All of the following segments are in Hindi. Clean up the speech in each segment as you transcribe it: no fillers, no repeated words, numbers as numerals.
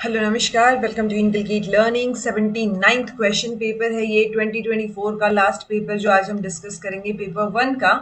हेलो नमस्कार, welcome to inculcate learning. 79th question paper है ये 2024 का लास्ट पेपर जो आज हम डिस्कस करेंगे। पेपर 1 का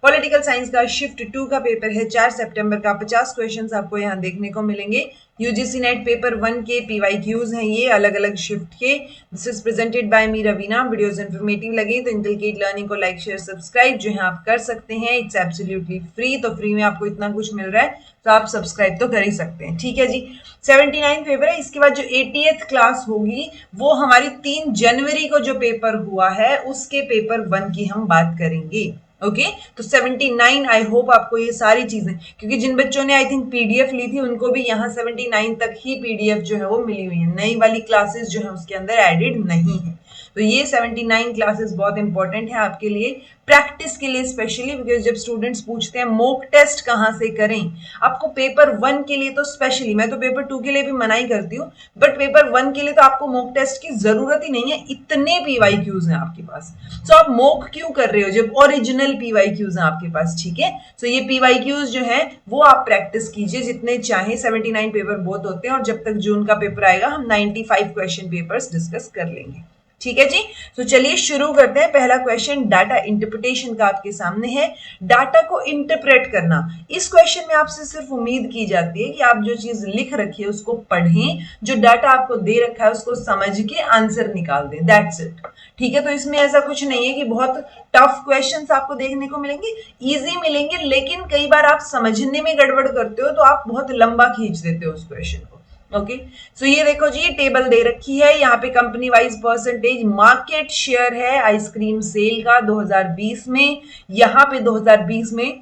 पॉलिटिकल साइंस का शिफ्ट 2 का पेपर है। 4 सितंबर का 50 क्वेश्चंस आपको यहाँ देखने को मिलेंगे। यूजीसी नेट पेपर 1 के पीवाईक्यूज हैं ये अलग अलग शिफ्ट के। This is presented by me Raveena. Videos informative लगे तो इनकलकेट लर्निंग को लाइक शेयर सब्सक्राइब जो है आप कर सकते हैं। इट्स एब्सोल्युटली फ्री, तो फ्री में आपको इतना कुछ मिल रहा है तो आप सब्सक्राइब तो कर ही सकते हैं। ठीक है जी, 79 पेपर है। इसके बाद जो 80th क्लास होगी वो हमारी 3 जनवरी को जो पेपर हुआ है उसके पेपर 1 की हम बात करेंगे। ओके तो 79 आई होप आपको ये सारी चीजें, क्योंकि जिन बच्चों ने आई थिंक पीडीएफ ली थी उनको भी यहाँ 79 तक ही पीडीएफ जो है वो मिली हुई है। नई वाली क्लासेस जो है उसके अंदर एडेड नहीं है। तो ये 79 क्लासेस बहुत इंपॉर्टेंट है आपके लिए, प्रैक्टिस के लिए स्पेशली, बिकॉज जब स्टूडेंट्स पूछते हैं मॉक टेस्ट कहाँ से करें, आपको पेपर 1 के लिए तो स्पेशली, मैं तो पेपर 2 के लिए भी मना ही करती हूँ, बट पेपर 1 के लिए तो आपको मॉक टेस्ट की जरूरत ही नहीं है, इतने पीवाईक्यूज हैं आपके पास। सो आप मॉक क्यों कर रहे हो जब ओरिजिनल पीवाईक्यूज हैं आपके पास। ठीक है, सो ये पीवाईक्यूज जो है वो आप प्रैक्टिस कीजिए जितने चाहे। 79 पेपर बहुत होते हैं और जब तक जून का पेपर आएगा हम 95 क्वेश्चन पेपर्स डिस्कस कर लेंगे। ठीक है जी, तो चलिए शुरू करते हैं। पहला क्वेश्चन डाटा इंटरप्रिटेशन का आपके सामने है। डाटा को इंटरप्रेट करना, इस क्वेश्चन में आपसे सिर्फ उम्मीद की जाती है कि आप जो चीज लिख रखी है उसको पढ़ें, जो डाटा आपको दे रखा है उसको समझ के आंसर निकाल दें, दैट्स इट। ठीक है, तो इसमें ऐसा कुछ नहीं है कि बहुत टफ क्वेश्चंस आपको देखने को मिलेंगे, इजी मिलेंगे, लेकिन कई बार आप समझने में गड़बड़ करते हो तो आप बहुत लंबा खींच देते हो उस क्वेश्चन को। ओके सो ये देखो जी, ये टेबल दे रखी है, यहाँ पे company wise percentage market share है आइसक्रीम सेल का 2020 में। यहाँ पे 2020 में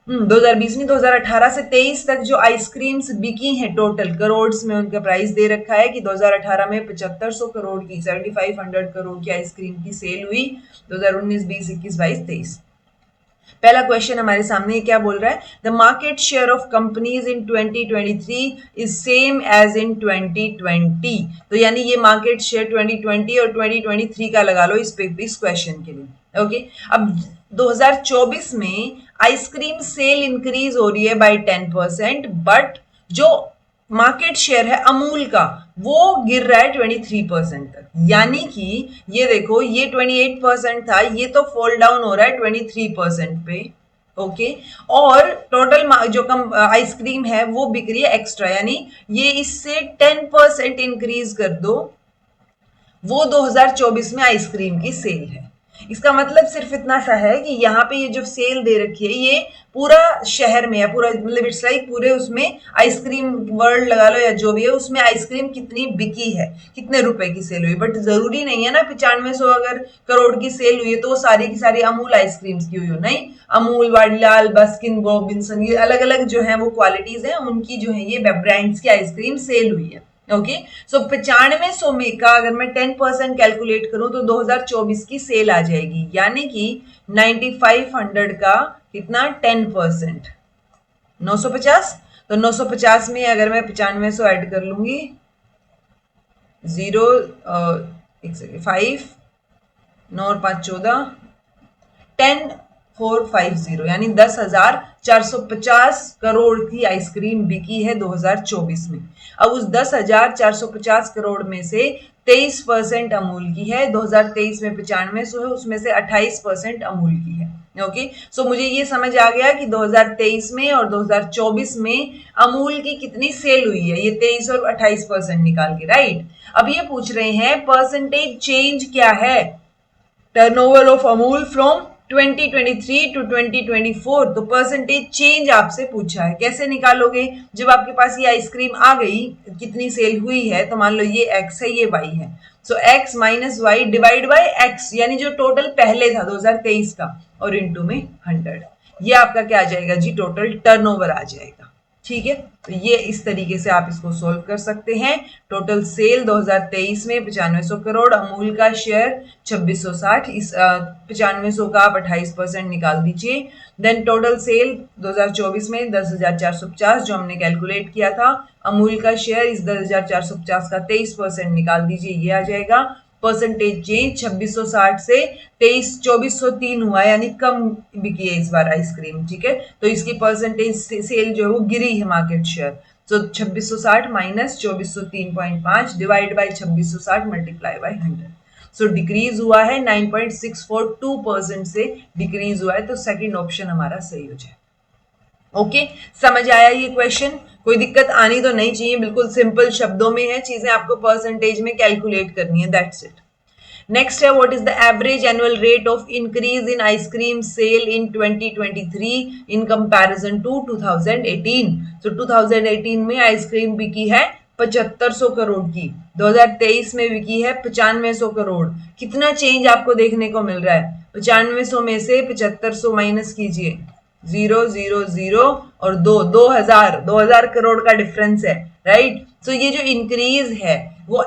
2020 नहीं, 2018 से 23 तक जो आइसक्रीम्स बिकी हैं टोटल करोड़ में उनका प्राइस दे रखा है कि 2018 में 7500 करोड़ की 7500 करोड़ की आइसक्रीम की सेल हुई। 2019, 20, 21, 22, 23। पहला क्वेश्चन हमारे सामने क्या बोल रहा है, the market share of companies in 2023 is same as in 2020। तो यानी ये मार्केट शेयर 2020 और 2023 का लगा लो इस क्वेश्चन के लिए। ओके अब 2024 में आइसक्रीम सेल इंक्रीज हो रही है बाय 10%, बट जो मार्केट शेयर है अमूल का वो गिर रहा है 23% तक। यानी कि ये देखो, ये 28% था, ये तो फॉल डाउन हो रहा है 23% पे। ओके और टोटल जो कम आइसक्रीम है वो बिक रही है एक्स्ट्रा, यानी ये इससे 10% इंक्रीज कर दो, वो 2024 में आइसक्रीम की सेल है। इसका मतलब सिर्फ इतना सा है कि यहाँ पे ये जो सेल दे रखी है ये पूरा शहर में है, पूरा मतलब इट्स लाइक पूरे उसमें आइसक्रीम वर्ल्ड लगा लो या जो भी है उसमें आइसक्रीम कितनी बिकी है, कितने रुपए की सेल हुई। बट जरूरी नहीं है ना 9500 अगर करोड़ की सेल हुई है तो वो सारी की सारी अमूल आइसक्रीम्स की हुई हो, नहीं। अमूल, वाडीलाल, बस्किन रॉबिन्सन, ये अलग अलग जो है वो क्वालिटीज है उनकी जो है ये ब्रांड्स की आइसक्रीम सेल हुई है। ओके सो 9500 में का अगर मैं 10% कैलकुलेट करूं तो 2024 की सेल आ जाएगी, यानी कि 9500 का कितना 10%, 950। तो 950 में अगर मैं 9500 ऐड कर लूंगी, 0 एक सेकेंड 5 9 और 5 14 10450, यानी 10,450 करोड़ की आइसक्रीम बिकी है 2024 में। अब उस 10,450 करोड़ में से 23% अमूल की है, 2023 में 9500 है, उसमें से 28% अमूल की है। ओके सो मुझे ये समझ आ गया कि 2023 में और 2024 में अमूल की कितनी सेल हुई है, ये 23 और 28% निकाल के, राइट। अब ये पूछ रहे हैं परसेंटेज चेंज क्या है turnover of Amul from 2023 to 2024। तो परसेंटेज चेंज आपसे पूछा है, कैसे निकालोगे। जब आपके पास ये आइसक्रीम आ गई, कितनी सेल हुई है, तो मान लो ये x है ये y है, so x minus y divide by x, यानी जो टोटल पहले था 2023 का, और इनटू में 100, ये आपका क्या आ जाएगा जी, टोटल टर्नओवर आ जाएगा। ठीक है, तो ये इस तरीके से आप इसको सोल्व कर सकते हैं। टोटल सेल 2023 में 9500 करोड़, अमूल का शेयर 2660, इस 9500 का आप 28% निकाल दीजिए। देन टोटल सेल 2024 में 10,450 जो हमने कैलकुलेट किया था, अमूल का शेयर इस 10,450 का 23% निकाल दीजिए, ये आ जाएगा। परसेंटेज चेंज 2660 से 2403 हुआ, यानी कम बिकी है इस बार आइसक्रीम। ठीक है, तो इसकी परसेंटेज सेल जो है वो गिरी है market share. So 2660 minus 2403.5 divide by 2660 multiply by 100. So decrease हुआ है 9.642% से डिक्रीज हुआ है, तो सेकंड ऑप्शन हमारा सही हो जाए. ओके, समझ आया ये क्वेश्चन? कोई दिक्कत आनी तो नहीं चाहिए, बिल्कुल सिंपल शब्दों में है, चीजें आपको परसेंटेज में कैलकुलेट करनी है, दैट्स इट. नेक्स्ट है, what is the average annual rate of increase in ice cream sale in 2023 in comparison to 2018. तो 2018 में आइसक्रीम बिकी है 7500 करोड़ की, 2023 में बिकी है 9500 करोड़. कितना चेंज आपको देखने को मिल रहा है? 9500 में से 7500 माइनस कीजिए, 000 और 2000 करोड़ का डिफरेंस है, राइट. सो ये जो इंक्रीज है वो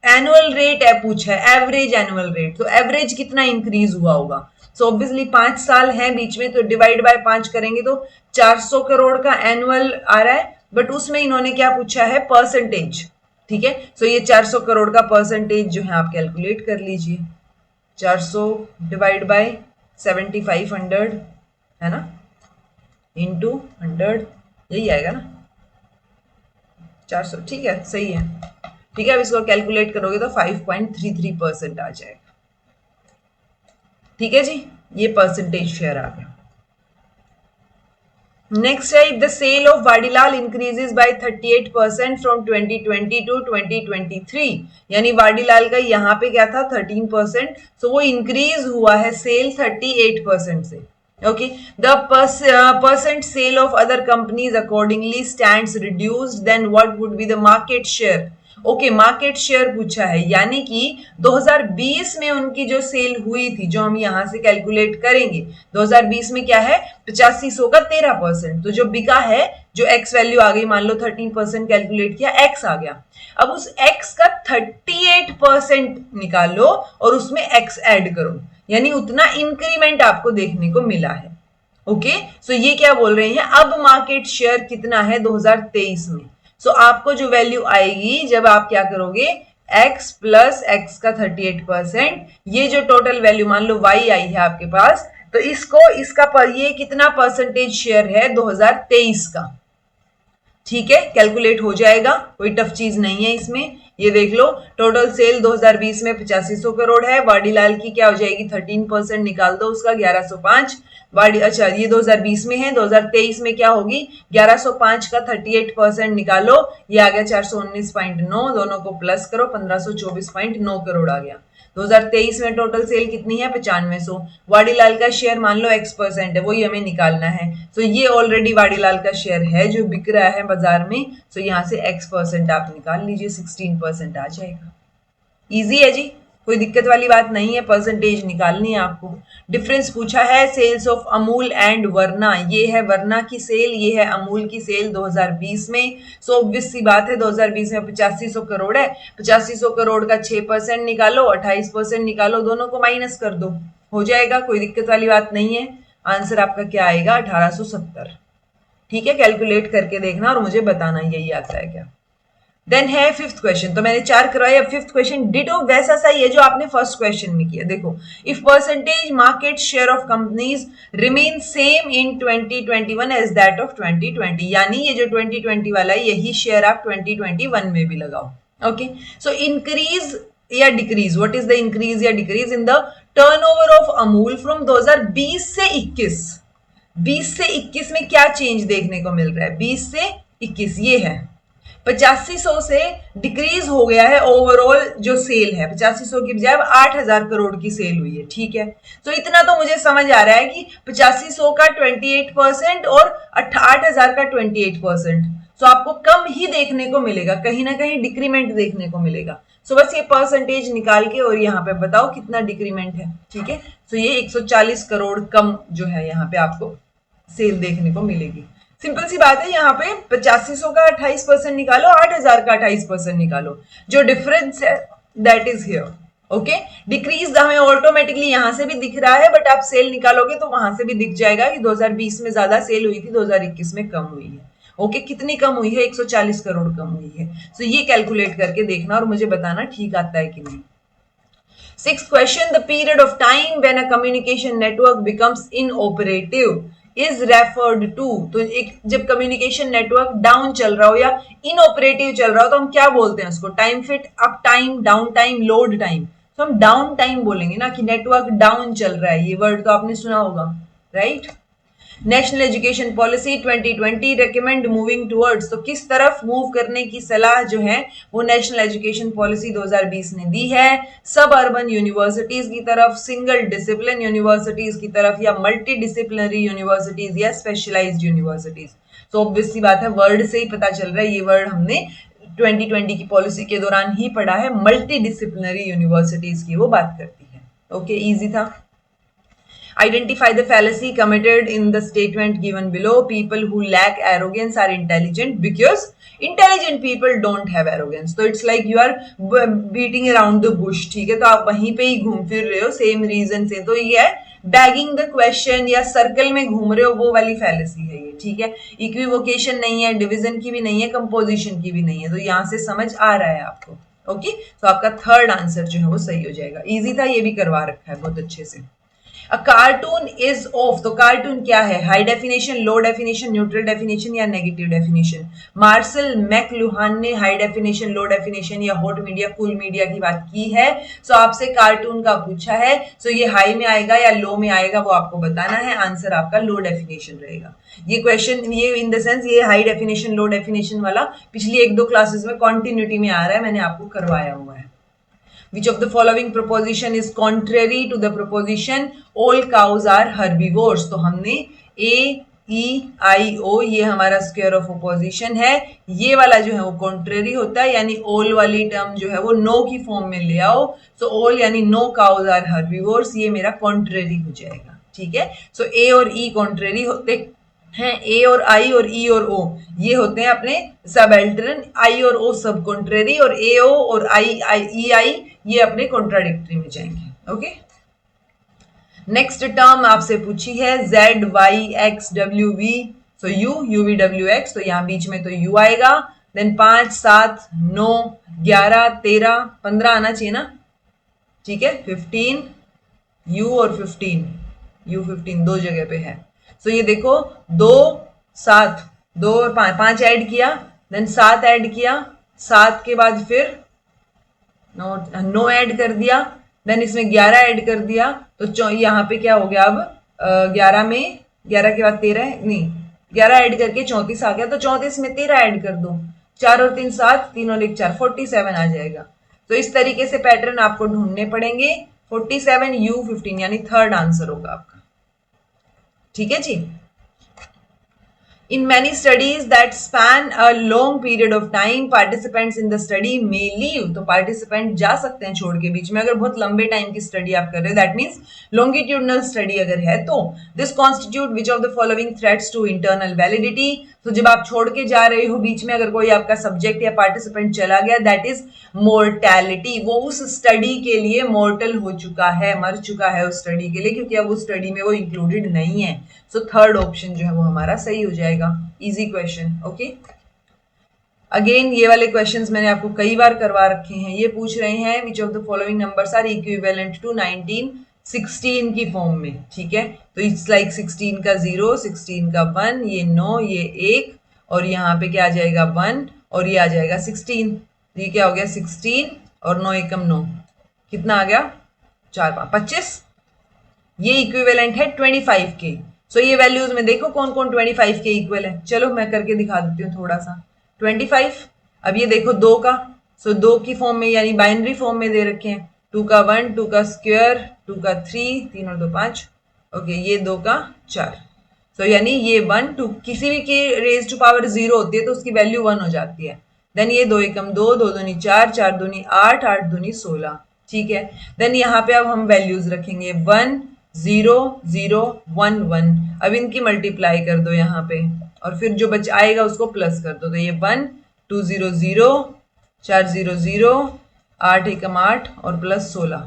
एनुअल रेट है पूछा है, एवरेज एनुअल रेट. तो एवरेज कितना इंक्रीज हुआ होगा? सो ऑब्वियसली 5 साल है बीच में, तो डिवाइड बाय 5 करेंगे तो 400 करोड़ का एनुअल आ रहा है, बट उसमें इन्होंने क्या पूछा है? परसेंटेज. ठीक है, सो ये 400 करोड़ का परसेंटेज जो है आप कैलकुलेट कर लीजिए. 400 डिवाइड बाय 7500 है ना, इंटू 100, यही आएगा ना, 400. ठीक है, सही है. ठीक है, अब इसको कैलकुलेट करोगे तो 5.33% आ जाएगा. ठीक है जी, ये परसेंटेज शेयर आ गया. नेक्स्ट है, if the sale of Vadilal increases by 38% from 2020 to 2023, यानी वाडीलाल का यहाँ पे क्या था 13%, सो वो इंक्रीज हुआ है सेल 38% से. Okay, the percent sale of other companies accordingly stands reduced, then what would be the market share? Okay, market share पूछा है, यानी कि 2020 में उनकी जो सेल हुई थी, जो हम यहां से कैलकुलेट करेंगे, 2020 में क्या है 8500 का 13%, तो जो बिका है, जो एक्स वैल्यू आ गई, मान लो 13% कैलकुलेट किया, एक्स आ गया. अब उस एक्स का 38% निकालो और उसमें एक्स ऐड करो, यानी उतना इंक्रीमेंट आपको देखने को मिला है. ओके, सो ये क्या बोल रहे हैं, अब मार्केट शेयर कितना है 2023 में. सो आपको जो वैल्यू आएगी जब आप क्या करोगे, x प्लस एक्स का 38%, ये जो टोटल वैल्यू मान लो y आई है आपके पास, तो इसका ये कितना परसेंटेज शेयर है 2023 का. ठीक है, कैलकुलेट हो जाएगा, कोई टफ चीज नहीं है इसमें. ये देख लो, टोटल सेल 2020 में 8500 करोड़ है, वाडीलाल की क्या हो जाएगी 13% निकाल दो उसका 1105. अच्छा, ये 2020 में है, 2023 में क्या होगी 1105 का 38% निकालो, ये आ गया 419.9, दोनों को प्लस करो 1524.9 करोड़ आ गया. 2023 में टोटल सेल कितनी है 9500. वाडीलाल का शेयर मान लो x% है, वही हमें निकालना है. तो ये ऑलरेडी वाडीलाल का शेयर है जो बिक रहा है बाजार में, तो यहां से x% आप निकाल लीजिए, 16% आ जाएगा. इजी है जी, कोई दिक्कत वाली बात नहीं है, परसेंटेज निकालनी है आपको. डिफरेंस पूछा है सेल्स ऑफ अमूल एंड वर्ना, ये है वर्ना की सेल, ये है अमूल की सेल 2020 में. सो ऑब्वियस सी बात है 2020 में 8500 करोड़ है, 8500 करोड़ का 6% निकालो, 28% निकालो, दोनों को माइनस कर दो, हो जाएगा, कोई दिक्कत वाली बात नहीं है. आंसर आपका क्या आएगा 1870. ठीक है, कैलकुलेट करके देखना और मुझे बताना यही आता है क्या. देन है फिफ्थ क्वेश्चन, तो मैंने 4 करवाए, अब फिफ्थ क्वेश्चन डिटो वैसा सही है जो आपने फर्स्ट क्वेश्चन में किया. देखो, if percentage market share of companies remain same in 2021 as that of 2020, यानी ये जो 2020 वाला है यही शेयर आप 2021 में भी लगाओ. ओके, सो इंक्रीज या decrease, what is the increase या decrease in the turnover of Amul from 2020 से 21. 20 से 21 में क्या चेंज देखने को मिल रहा है, 20 से 21 ये है 8500 से डिक्रीज हो गया है ओवरऑल जो सेल है, 8500 की बजाय 8000 करोड़ की सेल हुई है. ठीक है, तो इतना तो मुझे समझ आ रहा है कि 8500 का 28% और 8000 का 28%, तो आपको कम ही देखने को मिलेगा, कहीं ना कहीं डिक्रीमेंट देखने को मिलेगा. सो बस ये परसेंटेज निकाल के और यहाँ पे बताओ कितना डिक्रीमेंट है. ठीक है, तो ये 140 करोड़ कम जो है यहाँ पे आपको सेल देखने को मिलेगी. सिंपल सी बात है, यहाँ पे 8500 का 28% निकालो, 8000 का 28% निकालो, जो डिफरेंस है that is here. Okay, decrease हमें ऑटोमेटिकली यहां से भी दिख रहा है, बट आप सेल निकालोगे तो वहां से भी दिख जाएगा कि 2020 में ज्यादा सेल हुई थी, 2021 में कम हुई है. ओके, कितनी कम हुई है 140 करोड़ कम हुई है. तो ये कैलकुलेट करके देखना और मुझे बताना ठीक आता है कि नहीं. Sixth question, the period of time when a communication network becomes inoperative is referred to, तो एक जब कम्युनिकेशन नेटवर्क डाउन चल रहा हो या इनऑपरेटिव चल रहा हो तो हम क्या बोलते हैं उसको, time fit, up time, down time, load time. तो हम डाउन टाइम बोलेंगे ना कि नेटवर्क डाउन चल रहा है, ये वर्ड तो आपने सुना होगा, right. National education policy 2020 recommend moving towards, तो किस तरफ मूव करने की सलाह जो है वो नेशनल एजुकेशन पॉलिसी 2020 ने दी है, सब अर्बन यूनिवर्सिटीज की तरफ, सिंगल डिसिप्लिन यूनिवर्सिटीज की तरफ, या मल्टी डिसिप्लिनरी यूनिवर्सिटीज या स्पेशलाइज्ड यूनिवर्सिटीज। तो ऑब्वियसली बात है, वर्ड से ही पता चल रहा है, ये वर्ड हमने 2020 की पॉलिसी के दौरान ही पढ़ा है, मल्टी डिसिप्लिनरी यूनिवर्सिटीज की वो बात करती है। ओके, इजी था। Identify the fallacy committed in the statement given below. People who lack arrogance are intelligent because intelligent people don't have arrogance. So it's like you are beating around the bush, ठीक है, तो आप वहीं पे ही घूम फिर रहे हो सेम रीजन से। तो ये है बैगिंग द क्वेश्चन या सर्कल में घूम रहे हो, वो वाली फैलेसी है ये, ठीक है। इक्विवोकेशन नहीं है, डिवीजन की भी नहीं है, कंपोजिशन की भी नहीं है, तो यहां से समझ आ रहा है आपको। ओके, तो आपका थर्ड आंसर जो है वो सही हो जाएगा। इजी था, ये भी करवा रखा है बहुत अच्छे से। अ कार्टून इज ऑफ, तो कार्टून क्या है, हाई डेफिनेशन, लो डेफिनेशन, न्यूट्रल डेफिनेशन या नेगेटिव डेफिनेशन। मार्शल मैकलुहान ने हाई डेफिनेशन, लो डेफिनेशन या हॉट मीडिया, कूल मीडिया की बात की है। सो आपसे कार्टून का पूछा है, सो ये हाई में आएगा या लो में आएगा वो आपको बताना है, आंसर आपका लो डेफिनेशन रहेगा। ये क्वेश्चन, ये इन द सेंस, ये हाई डेफिनेशन लो डेफिनेशन वाला पिछली 1-2 क्लासेस में कॉन्टिन्यूटी में आ रहा है, मैंने आपको करवाया हुआ है। Which of the following proposition is contrary to the proposition all cows are herbivores? तो हमने A, E, I, O, ये हमारा स्क्वायर ऑफ अपोजिशन है, ये वाला जो है वो कॉन्ट्रेरी होता है, यानी all वाली टर्म जो है वो नो की फॉर्म में ले आओ। सो all यानी नो काउज आर हर्बीवोर्स, ये मेरा कॉन्ट्रेरी हो जाएगा, ठीक है। सो A और E कॉन्ट्रेरी होते हैं, ए और आई और ई और ओ ये होते हैं अपने सबएल्टरन, आई और ओ सब कॉन्ट्रेरी, और ए ओ और आई ई आई ये अपने कॉन्ट्राडिक्टरी में जाएंगे। ओके, नेक्स्ट टर्म आपसे पूछी है Z Y X W V, so U V W X, तो यहाँ बीच में तो यू आएगा, देन 5 7 9 11 13 15 आना चाहिए ना, ठीक है, 15 यू और 15 यू 15 दो जगह पे है। सो ये देखो 2 7 2 और 5 ऐड किया, देन 7 ऐड किया, 7 के बाद फिर 9 ऐड कर दिया, देन इसमें 11 ऐड कर दिया, तो यहाँ पे क्या हो गया अब 11 में 11 के बाद 13 नहीं 11 ऐड करके 34 आ गया, तो 34 में 13 ऐड कर दो, 4 और 3 7, 3 और 1 4, 47 आ जाएगा। तो इस तरीके से पैटर्न आपको ढूंढने पड़ेंगे। 47 यू 15 यानी थर्ड आंसर होगा आपका, ठीक है जी। In many studies that span a long period of time, participants in the study may leave. तो participant जा सकते हैं छोड़ के बीच में, अगर बहुत लंबे टाइम की स्टडी आप कर रहे हो, दैट मीन्स longitudinal स्टडी अगर है तो। This constitute which of the following threats to internal validity? तो जब आप छोड़ के जा रहे हो बीच में, अगर कोई आपका सब्जेक्ट या पार्टिसिपेंट चला गया, दैट इज मोर्टैलिटी, वो उस स्टडी के लिए मोर्टल हो चुका है, मर चुका है उस स्टडी के लिए, क्योंकि अब उस स्टडी में वो इंक्लूडेड नहीं है। सो थर्ड ऑप्शन जो है वो हमारा सही हो जाएगा। Easy question, okay. अगेन ये वाले क्वेश्चंस मैंने आपको कई बार करवा रखे हैं। ये पूछ रहे हैं which of the following numbers are equivalent to 19 16 की फॉर्म में, ठीक है। तो इट्स लाइक 16 का 0, 16 का 1, ये 9, ये 1, और यहाँ पे क्या आ जाएगा 1, और ये आ जाएगा 16। तो ये क्या हो गया 16 और 9 एकम 9, कितना आ गया 4 5 25। ये इक्विवेलेंट है 25 के। सो ये वैल्यूज में देखो कौन कौन 25 के इक्वल है। चलो मैं करके दिखा देती हूँ थोड़ा सा। 25, अब ये देखो 2 का, सो 2 की फॉर्म में यानी बाइनरी फॉर्म में दे रखे हैं, 2 का 1, 2 का स्क्वायर, 2 का 3, 3 और 2 5, ओके, ये 2 का 4। सो यानी ये 1 2 किसी भी की रेज टू पावर 0 होती है तो उसकी वैल्यू 1 हो जाती है। देन ये 2 एकम 2, 2 दूनी 4, 4 दूनी 8, 8 दूनी 16, ठीक है। देन यहाँ पे अब हम वैल्यूज रखेंगे 1 0 0 1 1। अब इनकी मल्टीप्लाई कर दो यहाँ पे, और फिर जो बच आएगा उसको प्लस कर दो। तो ये 1 2 0 0 4 0 0 8 एकम 8 और प्लस 16,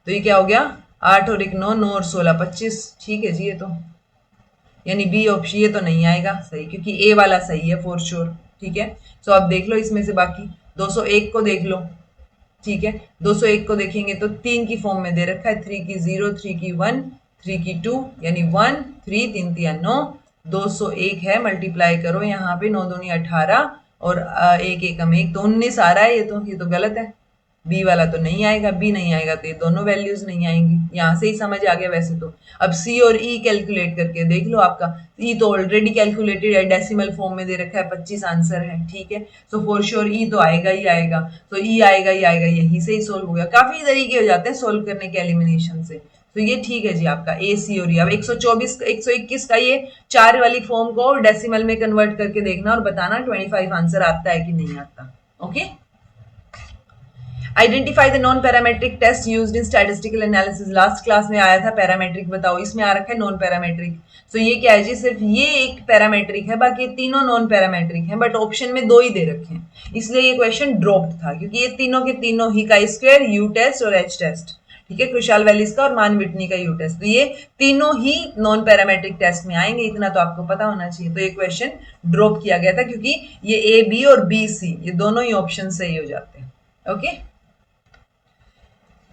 तो ये क्या हो गया 8 और 1 9, 9 और 16 25, ठीक है जी। ये तो यानी बी ऑप्शन ये तो नहीं आएगा सही, क्योंकि ए वाला सही है फॉर श्योर, ठीक है। सो अब देख लो इसमें से बाकी 201 को देख लो, ठीक है। 201 को देखेंगे तो 3 की फॉर्म में दे रखा है, 3 की 0, 3 की 1, 3 की 2 यानी 1, 3 3 3 9, 201 है, मल्टीप्लाई करो यहाँ पे 9 दूनी 18 और एक एकम एक तो 19 आ रहा है, ये तो गलत है, बी वाला तो नहीं आएगा, बी नहीं आएगा तो ये दोनों वैल्यूज नहीं आएंगी, यहाँ से ही समझ आ गया वैसे तो। अब सी और ई कैलकुलेट करके देख लो, आपका ई तो ऑलरेडी कैलकुलेटेड है, डेसिमल फॉर्म में दे रखा है, 25 आंसर है, ठीक है, सो फॉर श्योर ई तो आएगा ही आएगा, तो ई आएगा ही आएगा, यहीं से ही सोल्व हो गया। काफी तरीके हो जाते हैं सोल्व करने के एलिमिनेशन से, तो ये ठीक है जी आपका ए सी और ई। अब 124 121 का ये 4 वाली फॉर्म को डेसिमल में कन्वर्ट करके देखना और बताना 25 आंसर आता है कि नहीं आता। Okay, identify the non parametric test used in statistical analysis. Last class में आया था पैरामेट्रिक, बताओ, इसमें आ रखा है नॉन पैरामेट्रिक। सो ये क्या है जी, सिर्फ ये एक पैरामेट्रिक है, बाकी तीनों नॉन पैरामेट्रिक हैं, बट ऑप्शन में 2 ही दे रखे हैं, इसलिए ये क्वेश्चन ड्रॉप्ड था, क्योंकि ये तीनों के तीनों ही का स्क्वायर, यू टेस्ट और एच टेस्ट, ठीक है, क्रुशाल वैलिस का और मान विटनी का यू टेस्ट, तो ये तीनों ही नॉन पैरामेट्रिक टेस्ट में आएंगे, इतना तो आपको पता होना चाहिए। तो ये क्वेश्चन ड्रॉप किया गया था क्योंकि ये ए बी और बी सी ये दोनों ही ऑप्शन सही हो जाते हैं। Okay,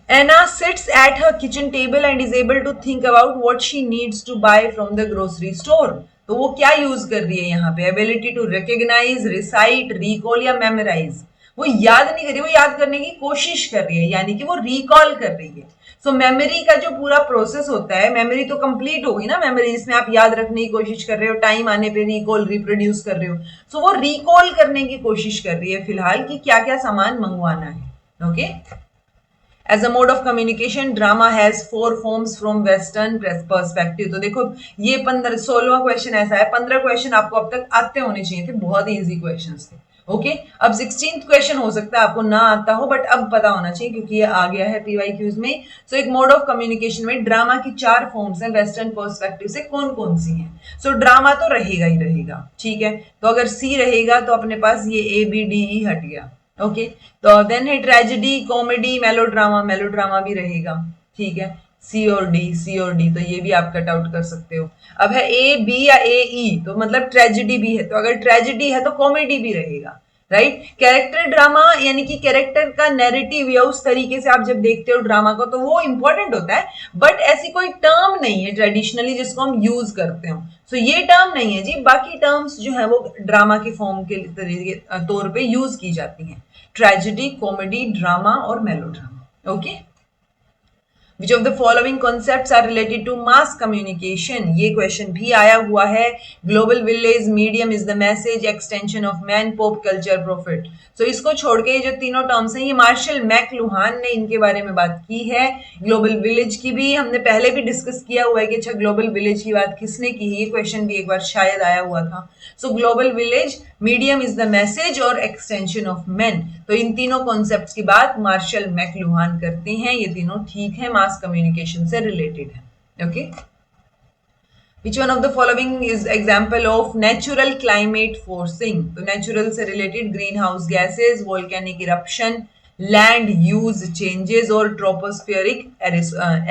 Anna sits at her kitchen table and is able to think about what she needs to buy from the grocery store. तो वो क्या यूज कर रही है यहाँ पे, ability to recognise, recite, recall या मेमोराइज। वो याद नहीं कर रही, वो याद करने की कोशिश कर रही है, यानी कि वो रिकॉल कर रही है। सो मेमोरी का जो पूरा प्रोसेस होता है, मेमोरी तो कंप्लीट होगी ना, मेमोरी जिसमें आप याद रखने की कोशिश कर रहे हो, टाइम आने पे रिकॉल रिप्रोड्यूस कर रहे हो, सो वो रिकॉल करने की कोशिश कर रही है फिलहाल कि क्या क्या सामान मंगवाना है। Okay, As a mode of communication, drama has 4 forms from Western perspective. तो देखो ये 16वां क्वेश्चन ऐसा है, 15 क्वेश्चन आपको अब तक आते होने चाहिए थे, बहुत ही इजी क्वेश्चंस थे। ओके, अब 16th क्वेश्चन हो सकता है आपको ना आता हो, बट अब पता होना चाहिए क्योंकि ये आ गया है पीवाईक्यूज में। सो एक मोड ऑफ कम्युनिकेशन में ड्रामा की 4 फॉर्म्स हैं, वेस्टर्न पर्सपेक्टिव से कौन कौन सी हैं। सो ड्रामा तो रहेगा ही रहेगा, ठीक है, तो अगर सी रहेगा तो अपने पास ये ए बी डी ई हट गया। ओके, तो देन है ट्रेजेडी, कॉमेडी, मेलोड्रामा, मेलोड्रामा भी रहेगा, ठीक है, सी और डी, तो ये भी आप कट आउट कर सकते हो। अब है ए बी या ए ई, तो मतलब ट्रेजेडी भी है, तो अगर ट्रेजेडी है तो कॉमेडी भी रहेगा, राइट। कैरेक्टर ड्रामा यानी कि कैरेक्टर का नैरेटिव या उस तरीके से आप जब देखते हो ड्रामा को तो वो इंपॉर्टेंट होता है, बट ऐसी कोई टर्म नहीं है ट्रेडिशनली जिसको हम यूज करते हो। सो ये टर्म नहीं है जी, बाकी टर्म्स जो है वो ड्रामा के फॉर्म के तरीके तौर पे यूज की जाती हैं, ट्रेजेडी, कॉमेडी, ड्रामा और melodrama. Okay, Which of the following concepts are related to mass communication? ये क्वेश्चन भी आया हुआ है। Global village, medium is the message, extension of man, pop culture, profit. So इसको छोड़ के ये जो तीनों टर्म्स हैं, ये मार्शल मैकलुहान ने इनके बारे में बात की है। ग्लोबल विलेज की भी हमने पहले भी डिस्कस किया हुआ है कि अच्छा ग्लोबल विलेज की बात किसने की है, ये क्वेश्चन भी एक बार शायद आया हुआ था। सो global village, medium is the message और एक्सटेंशन ऑफ मैन, तो इन तीनों कॉन्सेप्ट्स की बात मार्शल मैकलुहान करते हैं, ये तीनों ठीक है, मास कम्युनिकेशन से रिलेटेड है। Okay, Which one of the following is example of natural climate forcing? तो नेचुरल से related green house gases, volcanic eruption, land use changes और ट्रोपोस्फेरिक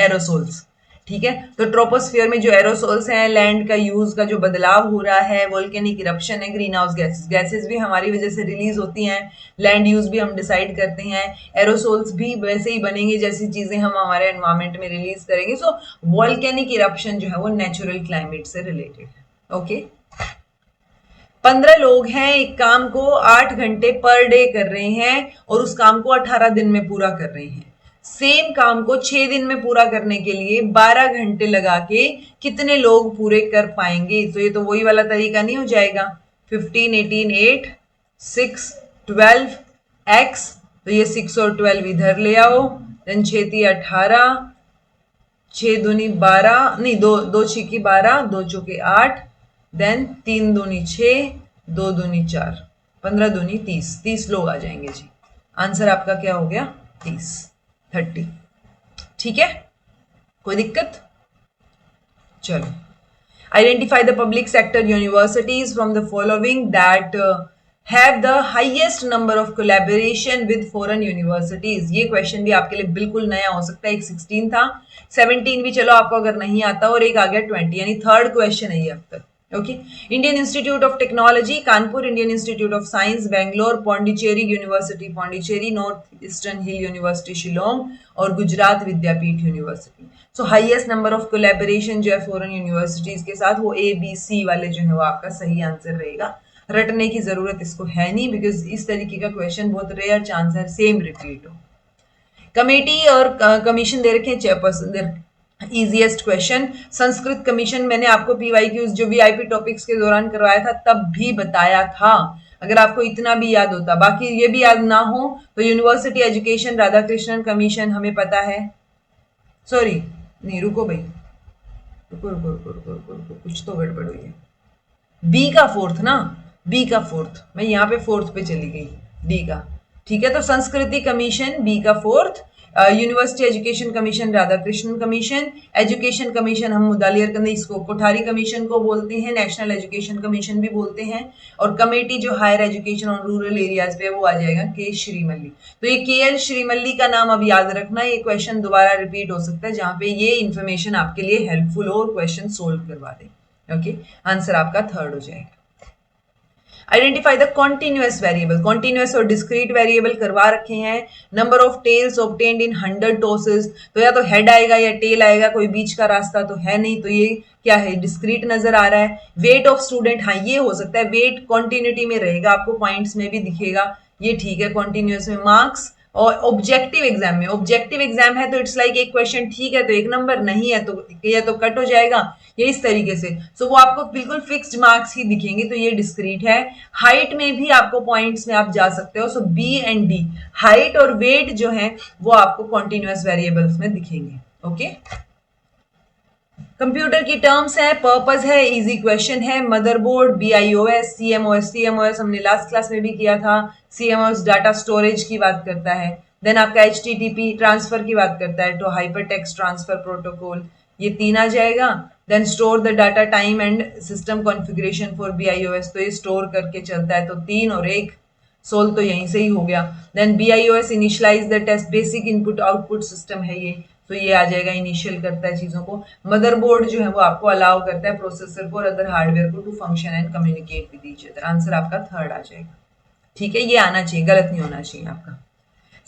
एरोसोल्स, ठीक है। तो ट्रोपोस्फियर में जो एरोसोल्स हैं, लैंड का यूज का जो बदलाव हो रहा है, वोल्केनिक इरप्शन है, ग्रीन हाउस गैसेज, गैसेज भी हमारी वजह से रिलीज होती हैं, लैंड यूज भी हम डिसाइड करते हैं, एरोसोल्स भी वैसे ही बनेंगे जैसी चीजें हम हमारे एनवायरमेंट में रिलीज करेंगे। सो वोल्केनिक इरप्शन जो है वो नेचुरल क्लाइमेट से रिलेटेड है। ओके, 15 लोग हैं, एक काम को 8 घंटे पर डे कर रहे हैं और उस काम को 18 दिन में पूरा कर रहे हैं। सेम काम को 6 दिन में पूरा करने के लिए 12 घंटे लगा के कितने लोग पूरे कर पाएंगे? तो ये तो वही वाला तरीका नहीं हो जाएगा, 15, 18, 8, 6, 12 x, तो ये 6 और 12 इधर ले आओ, देन 6 × 18, 6 दूनी 12, नहीं 2 6 12, 2 चौके 8, देन 3 दूनी 6, 2 दूनी 4, 15 दूनी 30, 30 लोग आ जाएंगे जी। आंसर आपका क्या हो गया? 30, 30, ठीक है, कोई दिक्कत? चलो, identify the public sector universities from the following that have the highest number of collaboration with foreign universities. ये क्वेश्चन भी आपके लिए बिल्कुल नया हो सकता है, एक 16 था, 17 भी चलो आपको अगर नहीं आता, और एक आ गया 20, यानी थर्ड क्वेश्चन है ये अब तक। Okay. Indian Institute of Technology Kanpur, Indian Institute of Science Bangalore, Pondicherry university Pondicherry, North Eastern Hill University Shillong और Gujarat Vidyapith university. So highest number of collaboration जो है फॉरेन यूनिवर्सिटीज के साथ वो ABC वाले जो है वो आपका सही आंसर रहेगा। रटने की जरूरत इसको है नहीं, बिकॉज इस तरीके का क्वेश्चन बहुत रेयर चांस है सेम रिपीट हो। कमेटी और कमीशन दे रखे हैं, chairperson easiest question Sanskrit commission मैंने आपको PYQs जो VIP टॉपिक्स के दौरान करवाया था तब भी बताया था, अगर आपको इतना भी याद होता। बाकी ये भी याद ना हो तो यूनिवर्सिटी एजुकेशन राधाकृष्णन कमीशन हमें पता है। सॉरी नहीं, रुको भाई, रुको रुको रुको रुको रुको रुको, कुछ तो गड़बड़ हुई है। बी का फोर्थ ना, बी का फोर्थ, मैं यहाँ पे फोर्थ पे चली गई, डी का। ठीक है, तो संस्कृति कमीशन बी का fourth, university education commission Radhakrishnan commission, education commission हम मुदालियर कंदे इसको कोठारी कमीशन को बोलते हैं, नेशनल एजुकेशन कमीशन भी बोलते हैं। और कमेटी जो हायर एजुकेशन और रूरल एरियाज पे वो आ जाएगा के श्रीमल्ली। तो ये KL श्रीमल्ली का नाम अब याद रखना, ये क्वेश्चन दोबारा रिपीट हो सकता है जहां पे ये इन्फॉर्मेशन आपके लिए हेल्पफुल हो और क्वेश्चन सोल्व करवा दे। ओके, आंसर आपका थर्ड हो जाएगा। Identify the continuous variable, continuous और डिस्क्रीट वेरिएबल करवा रखे हैं। Number of tails obtained in 100 tosses, तो या तो हेड आएगा या टेल आएगा, कोई बीच का रास्ता तो है नहीं, तो ये क्या है, डिस्क्रीट नजर आ रहा है। वेट ऑफ स्टूडेंट, हाँ ये हो सकता है, वेट कॉन्टिन्यूटी में रहेगा, आपको पॉइंट्स में भी दिखेगा, ये ठीक है। कॉन्टिन्यूअस में मार्क्स, और ऑब्जेक्टिव एग्जाम में, ऑब्जेक्टिव एग्जाम है तो इट्स लाइक एक क्वेश्चन ठीक है तो 1 नंबर, नहीं है तो या तो कट हो जाएगा, ये इस तरीके से। सो वो आपको बिल्कुल फिक्स्ड मार्क्स ही दिखेंगे, तो ये डिस्क्रीट है। हाइट में भी आपको पॉइंट्स में आप जा सकते हो, सो B एंड D, हाइट और वेट जो है वो आपको कॉन्टिन्यूअस वेरिएबल्स में दिखेंगे। ओके, कंप्यूटर की टर्म्स है, पर्पस है, इजी क्वेश्चन है, मदरबोर्ड, BIOS, CMOS हमने लास्ट क्लास में भी किया था। CMOS डाटा स्टोरेज की बात करता है, देन आपका HTTP ट्रांसफर की बात करता है, तो हाइपर टेक्स्ट ट्रांसफर प्रोटोकॉल, ये 3 आ जाएगा। Then store the data time and system configuration for BIOS, तो ये स्टोर करके चलता है, तो 3 और 1 सोल्व तो यहीं से ही हो गया। Then BIOS initialise the test, basic input output system है ये, तो ये आ जाएगा, इनिशियल करता है चीजों को। मदरबोर्ड जो है वो आपको अलाउ करता है प्रोसेसर को और अदर हार्डवेयर को to function and communicate with each other. Answer आपका थर्ड आ जाएगा। ठीक है, ये आना चाहिए, गलत नहीं होना चाहिए आपका।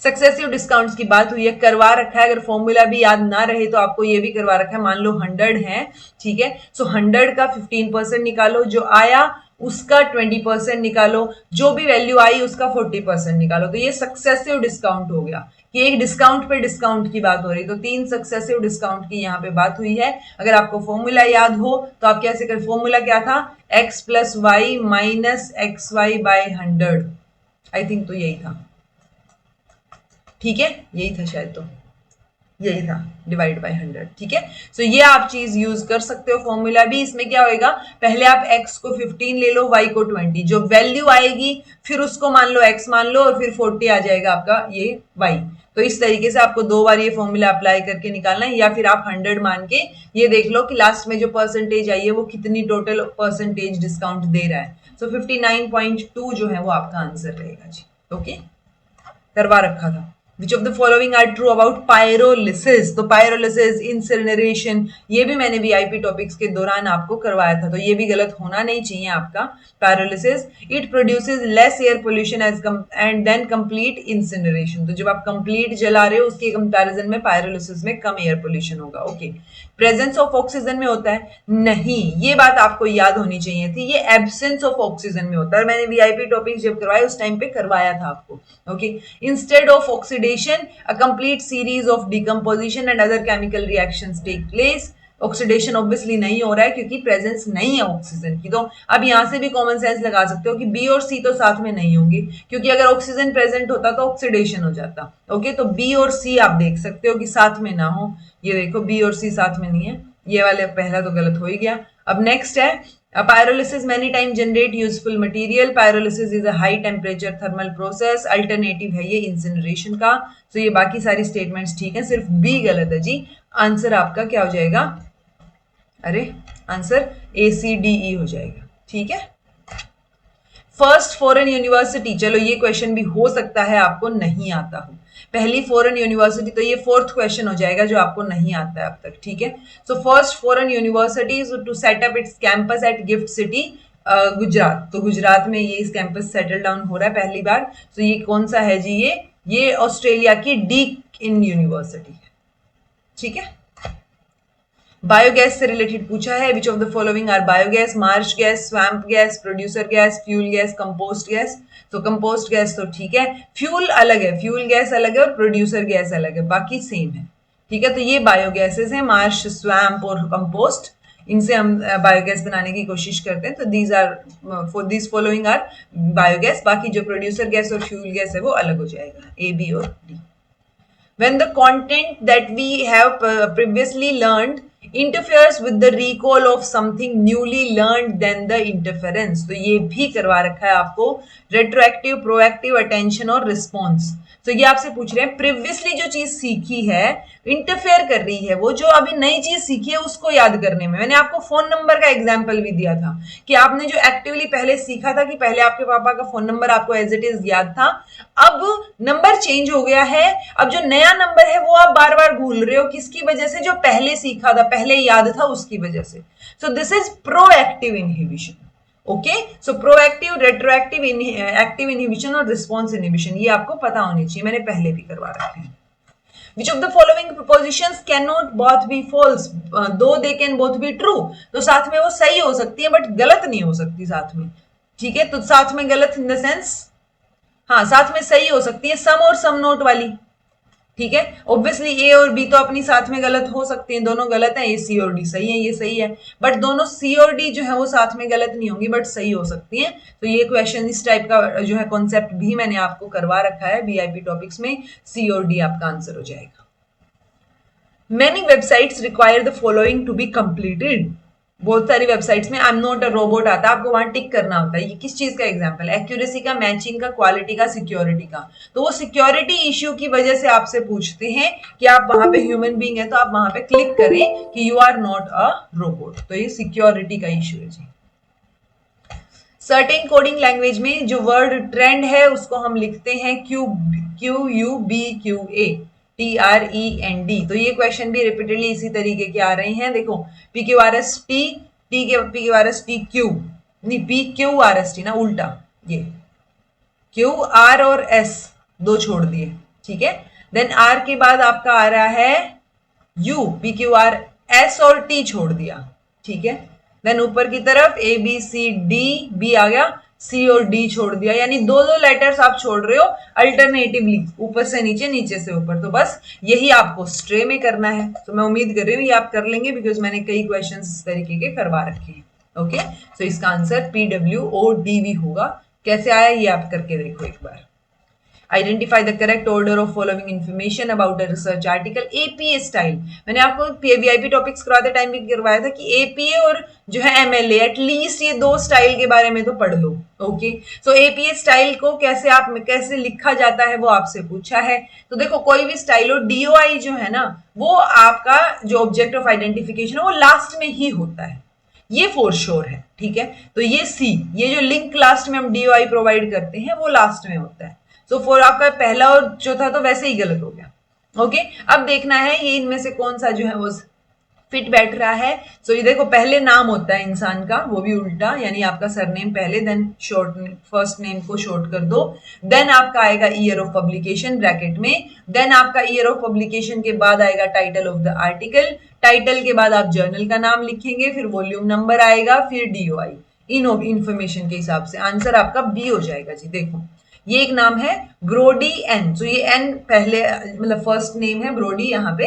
सक्सेसिव डिस्काउंट्स की बात हुई है, करवा रखा है, अगर फॉर्मूला भी याद ना रहे तो आपको ये भी करवा रखा है। मान लो 100 है, ठीक है, सो 100 का 15% निकालो, जो आया उसका 20% निकालो, जो भी वैल्यू आई उसका 40% निकालो, तो ये सक्सेसिव डिस्काउंट हो गया कि एक डिस्काउंट पे डिस्काउंट की बात हो रही। तो 3 सक्सेसिव डिस्काउंट की यहाँ पे बात हुई है। अगर आपको फॉर्मूला याद हो तो आप कैसे कर, फॉर्मूला क्या था, x + y - xy by 100, I think तो यही था, ठीक है, यही था शायद, तो यही था, डिवाइड बाय 100। ठीक है, सो ये आप चीज यूज कर सकते हो। फॉर्मूला भी इसमें क्या होएगा, पहले आप x को 15 ले लो, y को 20, जो वैल्यू आएगी फिर उसको मान लो x मान लो और फिर 40 आ जाएगा आपका ये y। तो इस तरीके से आपको 2 बार ये फॉर्मूला अप्लाई करके निकालना है, या फिर आप 100 मान के ये देख लो कि लास्ट में जो परसेंटेज आई है वो कितनी टोटल परसेंटेज डिस्काउंट दे रहा है। सो 59.2 जो है वो आपका आंसर रहेगा जी। ओके, करवा रखा था। Which of the following are true about pyrolysis? तो pyrolysis, incineration, ये भी मैंने VIP टॉपिक्स के दौरान आपको करवाया था, तो ये भी गलत होना नहीं चाहिए आपका। pyrolysis, it produces less air pollution and then complete incineration, तो जब आप complete जला रहे हो उसके कंपैरिजन में pyrolysis में कम एयर पोल्यूशन होगा। ओके, प्रेजेंस ऑफ ऑक्सीजन में होता है, नहीं, ये बात आपको याद होनी चाहिए थी, ये एब्सेंस ऑफ ऑक्सीजन में होता है। मैंने VIP टॉपिक्स जब करवाए उस टाइम पे करवाया था आपको। Okay, instead of oxidation a complete series of decomposition and other chemical reactions take place। Oxidation obviously नहीं हो रहा है क्योंकि प्रेजेंस नहीं है ऑक्सीजन की। तो अब यहां से भी कॉमन सेंस लगा सकते हो कि बी और सी तो साथ में नहीं होंगे, क्योंकि अगर ऑक्सीजन प्रेजेंट होता तो ऑक्सीडेशन हो जाता। ओके, तो बी और सी आप देख सकते हो कि साथ में ना हो, ये देखो बी और सी साथ में नहीं है, ये वाले पहला तो गलत हो ही गया। अब नेक्स्ट है pyrolysis many time generate useful material। pyrolysis is a high temperature thermal process। Alternative है ये इंसिनरेशन का। तो ये बाकी सारी स्टेटमेंट्स ठीक है, सिर्फ बी गलत है जी। आंसर आपका क्या हो जाएगा, अरे आंसर ACDE हो जाएगा। ठीक है, फर्स्ट फॉरेन यूनिवर्सिटी, चलो ये क्वेश्चन भी हो सकता है आपको नहीं आता हो। पहली फॉरेन यूनिवर्सिटी, तो ये फोर्थ क्वेश्चन हो जाएगा जो आपको नहीं आता है अब तक, ठीक है। So first foreign university to set up its campus at GIFT City Gujarat, तो गुजरात में ये इस कैंपस सेटल डाउन हो रहा है पहली बार। तो ये कौन सा है जी, ये ऑस्ट्रेलिया की डीक इन यूनिवर्सिटी है, ठीक है। बायोगैस से रिलेटेड पूछा है, which of the following are biogas, marsh gas, swamp gas, producer gas, fuel gas, compost gas. तो कंपोस्ट गैस तो ठीक है, फ्यूल अलग है, फ्यूल गैस अलग है और प्रोड्यूसर गैस अलग है, बाकी सेम है, ठीक है। तो ये बायोगैसेस हैं, मार्श, स्वैम्प और कंपोस्ट, इनसे हम बायोगैस बनाने की कोशिश करते हैं। तो these are for this following are biogas, बाकी जो प्रोड्यूसर गैस और फ्यूल गैस है वो अलग हो जाएगा, ए, बी और D. When the content that we have previously learned interferes with the recall of something newly learned, then the interference। तो ये भी करवा रखा है आपको, retroactive, proactive, attention और response। तो ये आपसे पूछ रहे हैं प्रीवियसली जो चीज सीखी है इंटरफेयर कर रही है, वो जो अभी नई चीज सीखी है उसको याद करने में। मैंने आपको फोन नंबर का एग्जांपल भी दिया था कि आपने जो एक्टिवली पहले सीखा था कि पहले आपके पापा का फोन नंबर आपको एज इट इज याद था, अब नंबर चेंज हो गया है, अब जो नया नंबर है वो आप बार बार भूल रहे हो, किसकी वजह से, जो पहले सीखा था, पहले याद था उसकी वजह से। So this is proactive inhibition, okay. So proactive, retroactive, active inhibition और रिस्पॉन्स इनहिबिशन, ये आपको पता होनी चाहिए, मैंने पहले भी करवा रखे हैं। Which of the following propositions cannot both be false, though they can both be true। तो साथ में वो सही हो सकती है बट गलत नहीं हो सकती साथ में, ठीक है। तो साथ में गलत इन द सेंस, हाँ साथ में सही हो सकती है, सम और सम नोट वाली, ठीक है। ऑब्वियसली ए और बी तो अपनी साथ में गलत हो सकती हैं, दोनों गलत हैं, ये सी और डी सही है, ये सही है, बट दोनों सी और डी जो है वो साथ में गलत नहीं होंगी बट सही हो सकती हैं। तो ये क्वेश्चन इस टाइप का जो है कॉन्सेप्ट भी मैंने आपको करवा रखा है वीआईपी टॉपिक्स में, सी और डी आपका आंसर हो जाएगा। Many websites require the following to be completed। बहुत सारी वेबसाइट्स में I am not a robot आता है, आपको वहां टिक करना होता है। ये किस चीज का एग्जांपल है? एक्यूरेसी का, मैचिंग का, क्वालिटी का, सिक्योरिटी का। तो वो सिक्योरिटी इश्यू की वजह से आपसे पूछते हैं कि आप वहां पे ह्यूमन बीइंग है तो आप वहां पे क्लिक करें कि you are not a robot, तो ये सिक्योरिटी का इश्यू है जी। सर्टेन कोडिंग लैंग्वेज में जो वर्ड ट्रेंड है उसको हम लिखते हैं QUBQA, TREND। तो ये क्वेश्चन भी रिपीटेडली इसी तरीके के आ रहे हैं। देखो PQRST, PQRSTQ नहीं, PQRST ना, उल्टा, ये QR और S दो छोड़ दिए, ठीक है। देन R के बाद आपका आ रहा है U, PQRS और T छोड़ दिया, ठीक है। देन ऊपर की तरफ ABCD, B आ गया, C और D छोड़ दिया, यानी दो दो लेटर्स आप छोड़ रहे हो अल्टरनेटिवली, ऊपर से नीचे, नीचे से ऊपर। तो बस यही आपको स्ट्रे में करना है। तो मैं उम्मीद कर रही हूँ ये आप कर लेंगे, बिकॉज मैंने कई क्वेश्चंस इस तरीके के करवा रखे हैं, ओके। सो इसका आंसर PWODV होगा। कैसे आया ये आप करके देखो एक बार। Identify the correct order of following information about a research article। APA style, मैंने आपको वीआईपी टॉपिक्स करवाते टाइम भी करवाया था कि APA और जो है MLA, एटलीस्ट ये दो स्टाइल के बारे में तो पढ़ लो, ओके। सो APA स्टाइल को कैसे लिखा जाता है वो आपसे पूछा है। तो देखो कोई भी स्टाइल हो, DOI जो है ना वो आपका जो ऑब्जेक्ट ऑफ आइडेंटिफिकेशन है वो लास्ट में ही होता है, ये फॉर श्योर है, ठीक है। तो ये C, ये जो लिंक लास्ट में हम DOI प्रोवाइड करते हैं वो लास्ट में होता है। सो फॉर आपका पहला और चौथा तो वैसे ही गलत हो गया, ओके। अब देखना है ये इनमें से कौन सा जो है वो फिट बैठ रहा है। सो ये देखो पहले नाम होता है इंसान का, वो भी उल्टा, यानी आपका सरनेम पहले, देन शॉर्ट फर्स्ट नेम को शॉर्ट कर दो, देन आपका आएगा ईयर ऑफ पब्लिकेशन ब्रैकेट में, देन आपका ईयर ऑफ पब्लिकेशन के बाद आएगा title of the article, title के बाद आप जर्नल का नाम लिखेंगे, फिर वॉल्यूम नंबर आएगा, फिर DOI इन इंफॉर्मेशन के हिसाब से। आंसर आपका B हो जाएगा जी। देखो ये एक नाम है ब्रोडी एन, तो ये N पहले मतलब फर्स्ट नेम है, ब्रोडी यहाँ पे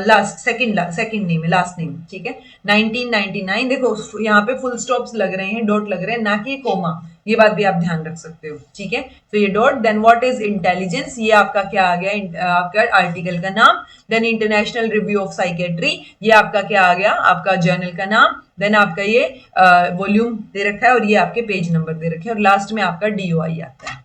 लास्ट सेकंड नेम है, लास्ट नेम, ठीक है। 1999, देखो यहाँ पे फुल स्टॉप्स लग रहे हैं, डॉट लग रहे हैं, ना कि कोमा, ये बात भी आप ध्यान रख सकते हो, ठीक है। तो ये dot, then what is intelligence, ये आपका क्या आ गया, आपका आर्टिकल का नाम, then international review of psychiatry, ये आपका क्या आ गया, आपका जर्नल का नाम, देन आपका ये वॉल्यूम दे रखा है और ये आपके पेज नंबर दे रखे हैं, और लास्ट में आपका DOI आता है।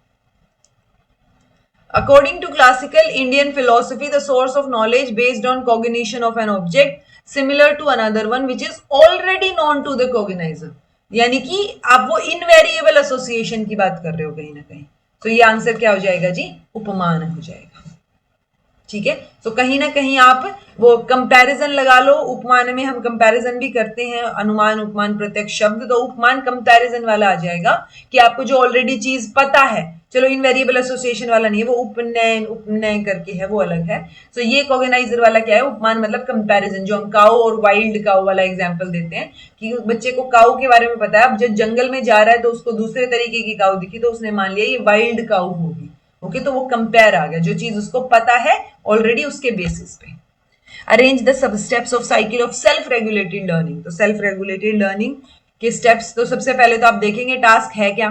According to classical Indian philosophy, the source of knowledge based on cognition of an object similar to another one which is already known to the cognizer। यानी कि आप वो इनवेरिएबल एसोसिएशन की बात कर रहे हो कहीं ना कहीं। तो ये आंसर क्या हो जाएगा जी, उपमान हो जाएगा। ठीक है, तो कहीं ना कहीं आप वो कंपैरिजन लगा लो। उपमान में हम कंपैरिजन भी करते हैं, अनुमान उपमान प्रत्यक्ष शब्द, तो उपमान कंपैरिजन वाला आ जाएगा कि आपको जो ऑलरेडी चीज पता है। चलो इन वेरिएबल एसोसिएशन वाला नहीं है, वो उपनयन उपनय करके है, वो अलग है। तो ये कॉग्नाइजर वाला क्या है, उपमान मतलब कंपैरिजन। जो हम काऊ और वाइल्ड काऊ वाला एग्जांपल देते हैं कि बच्चे को काऊ के बारे में पता है, अब जब जंगल में जा रहा है तो उसको दूसरे तरीके की काऊ दिखी तो उसने मान लिया ये वाइल्ड काऊ होगी। ओके, तो वो कंपेयर आ गया, जो चीज उसको पता है ऑलरेडी उसके बेसिस पे। Arrange the sub steps of cycle of self regulated learning. तो सेल्फ रेगुलेटेड लर्निंग के स्टेप्स, तो सबसे पहले तो आप देखेंगे टास्क है क्या।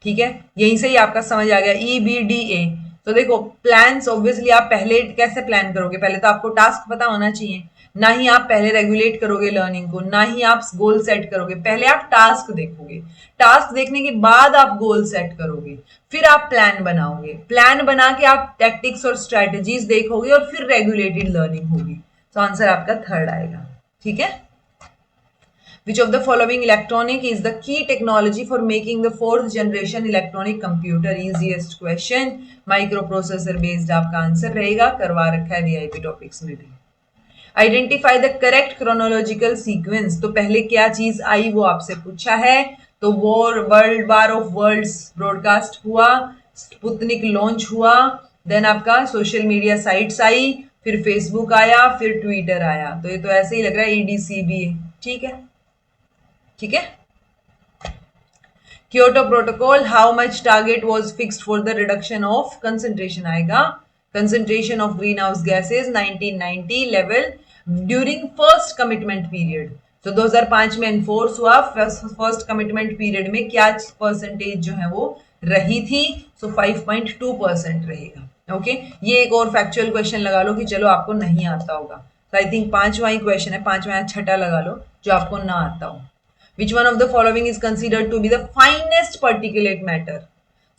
ठीक है, यहीं से ही आपका समझ आ गया, EBDA। तो देखो प्लान्स, ऑब्वियसली आप पहले कैसे प्लान करोगे, पहले तो आपको टास्क पता होना चाहिए। ना ही आप पहले रेगुलेट करोगे लर्निंग को, ना ही आप गोल सेट करोगे, पहले आप टास्क देखोगे। टास्क देखने के बाद आप गोल सेट करोगे, फिर आप प्लान बनाओगे, प्लान बना के आप टैक्टिक्स और स्ट्रेटेजीज देखोगे और फिर रेगुलेटेड लर्निंग होगी। तो आंसर आपका थर्ड आएगा। ठीक है, which of the following electronic is the key technology for making the fourth generation electronic computer? Easiest question, microprocessor based आपका आंसर रहेगा, करवा रखा है VIP टॉपिक्स में भी। Identify the correct chronological sequence. तो पहले क्या चीज आई वो आपसे पूछा है। तो world war of worlds broadcast हुआ, स्पुतनिक लॉन्च हुआ, देन आपका सोशल मीडिया साइट्स आई, फिर फेसबुक आया, फिर ट्विटर आया। तो ये तो ऐसे ही लग रहा है EDCB। ठीक है, ठीक है। Kyoto protocol, how much target was fixed for the reduction of, concentration आएगा, concentration of green house gases 1990 level during first commitment period. तो 2005 में एनफोर्स हुआ, फर्स्ट कमिटमेंट पीरियड में क्या परसेंटेज जो है वो रही थी। सो 5.2% रहेगा। ओके, ये एक और फैक्चुअल क्वेश्चन लगा लो कि चलो आपको नहीं आता होगा। तो आई थिंक पांचवा ही क्वेश्चन है, पांचवा या छठा लगा लो जो आपको ना आता हो। Which one of the following is considered to be the finest particulate matter?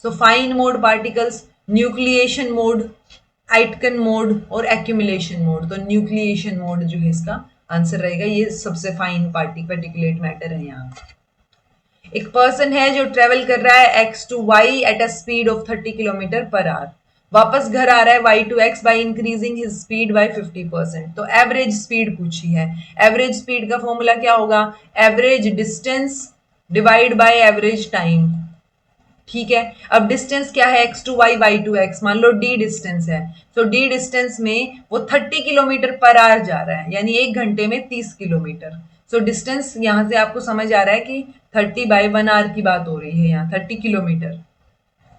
So fine mode particles, nucleation mode, Aitken mode और accumulation mode। तो nucleation mode जो है इसका आंसर रहेगा, ये सबसे फाइन particulate matter है यहाँ। एक पर्सन है जो ट्रेवल कर रहा है x to y at a speed of 30 kilometre per hour, वापस घर आ रहा है y to x by increasing his speed bye 50%। तो एवरेज स्पीड पूछी है। एवरेज स्पीड का फॉर्मूला क्या होगा, average distance divide by average time. ठीक है, अब डिस्टेंस क्या है, x to y y to x, मान लो d डिस्टेंस है। तो d डिस्टेंस में वो 30 किलोमीटर पर आवर जा रहा है, यानी एक घंटे में 30 किलोमीटर। सो डिस्टेंस यहां से आपको समझ आ रहा है कि 30 बाई 1 आवर की बात हो रही है, यहाँ 30 किलोमीटर।